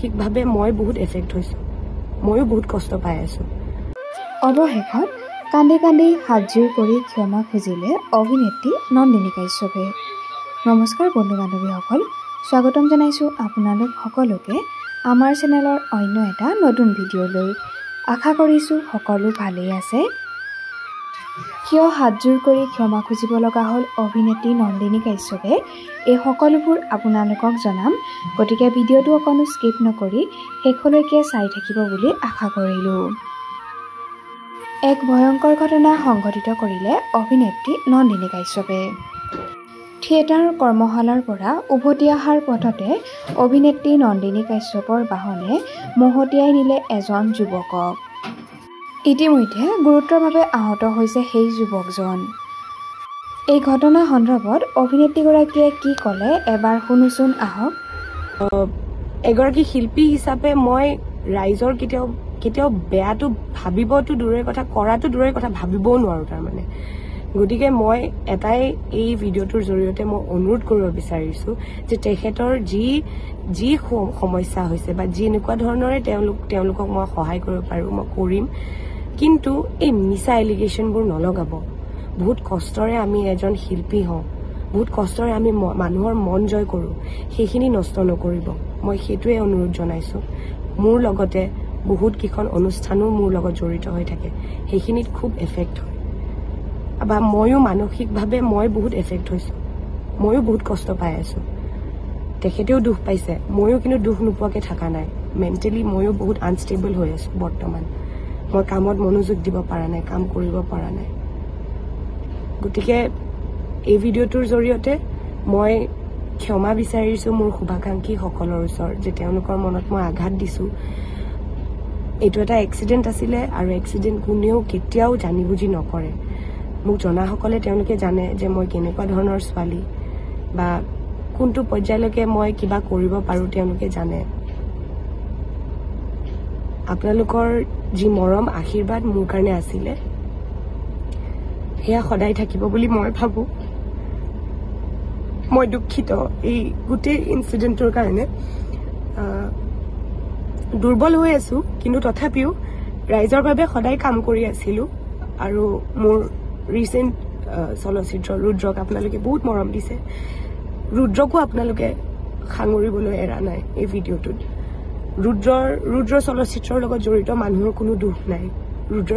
মানসিকভাৱে মই বহুত এফেক্ট হৈছোঁ, ময়ো বহুত কষ্ট পাই আছোঁ। অৱশেষত কান্দি কান্দি হাতযোৰ কৰি ক্ষমা খুজিলে অভিনেত্ৰী নন্দিনী কাশ্যপে। নমস্কাৰ বন্ধু বান্ধৱীসকল, স্বাগতম জনাইছোঁ আপোনালোক সকলোকে আমাৰ চেনেলৰ অন্য এটা নতুন ভিডিঅ'লৈ। আশা কৰিছোঁ সকলো ভালেই আছে। কিয় হাতযোৰ কৰি ক্ষমা খুজিব লগা হ'ল অভিনেত্ৰী নন্দিনী কাশ্যপে, এই সকলোবোৰ আপোনালোকক জনাম। গতিকে ভিডিঅ'টো অকণো স্কিপ নকৰি শেষলৈকে চাই থাকিব বুলি আশা কৰিলোঁ। এক ভয়ংকৰ ঘটনা সংঘটিত কৰিলে অভিনেত্ৰী নন্দিনী কাশ্যপে। থিয়েটাৰ কৰ্মশালাৰ পৰা উভতি অহাৰ পথতে অভিনেত্ৰী নন্দিনী কাশ্যপৰ বাহনে মহতিয়াই নিলে এজন যুৱকক। ইতিমধ্যে গুৰুতৰভাৱে আহত হৈছে সেই যুৱকজন। এই ঘটনা সন্দৰ্ভত অভিনেত্ৰীগৰাকীয়ে কি ক'লে এবাৰ শুনোচোন আহক। এগৰাকী শিল্পী হিচাপে মই ৰাইজৰ কেতিয়াও বেয়াটো ভাবিবতো দূৰৰে কথা, কৰাটো দূৰৰে কথা, ভাবিবও নোৱাৰোঁ তাৰমানে। গতিকে মই এটাই এই ভিডিঅ'টোৰ জৰিয়তে মই অনুৰোধ কৰিব বিচাৰিছোঁ যে তেখেতৰ যি সমস্যা হৈছে বা যি এনেকুৱা ধৰণৰে তেওঁলোকক মই সহায় কৰিব পাৰোঁ মই কৰিম, কিন্তু এই মিছা এলিগেশ্যনবোৰ নলগাব। বহুত কষ্টৰে আমি এজন শিল্পী হওঁ, বহুত কষ্টৰে আমি মানুহৰ মন জয় কৰোঁ, সেইখিনি নষ্ট নকৰিব। মই সেইটোৱে অনুৰোধ জনাইছোঁ। মোৰ লগতে বহুত কেইখন অনুষ্ঠানো মোৰ লগত জড়িত হৈ থাকে, সেইখিনিত খুব এফেক্ট হয় বা ময়ো মানসিকভাৱে মই বহুত এফেক্ট হৈছোঁ, ময়ো বহুত কষ্ট পাই আছোঁ। তেখেতেও দুখ পাইছে, ময়ো কিন্তু দুখ নোপোৱাকৈ থকা নাই। মেণ্টেলি ময়ো বহুত আনষ্টেবল হৈ আছোঁ বৰ্তমান। মই কামত মনোযোগ দিব পৰা নাই, কাম কৰিব পৰা নাই। গতিকে এই ভিডিঅ'টোৰ জৰিয়তে মই ক্ষমা বিচাৰিছোঁ মোৰ শুভাকাংক্ষীসকলৰ ওচৰত যে তেওঁলোকৰ মনত মই আঘাত দিছোঁ। এইটো এটা এক্সিডেণ্ট আছিলে আৰু এক্সিডেণ্ট কোনেও কেতিয়াও জানি বুজি নকৰে। মোক জনাসকলে তেওঁলোকে জানে যে মই কেনেকুৱা ধৰণৰ ছোৱালী বা কোনটো পৰ্যায়লৈকে মই কিবা কৰিব পাৰোঁ তেওঁলোকে জানে। আপোনালোকৰ যি মৰম আশীৰ্বাদ মোৰ কাৰণে আছিলে সেয়া সদায় থাকিব বুলি মই ভাবোঁ। মই দুখিত এই গোটেই ইনচিডেণ্টটোৰ কাৰণে। দুৰ্বল হৈ আছোঁ, কিন্তু তথাপিও ৰাইজৰ বাবে সদায় কাম কৰি আছিলোঁ। আৰু মোৰ ৰিচেণ্ট চলচ্চিত্ৰ ৰুদ্ৰক আপোনালোকে বহুত মৰম দিছে। ৰুদ্ৰকো আপোনালোকে সাঙুৰিবলৈ এৰা নাই এই ভিডিঅ'টোত। ৰুদ্ৰ চলচ্চিত্ৰৰ লগত জড়িত মানুহৰ কোনো দুখ নাই। ৰুদ্ৰ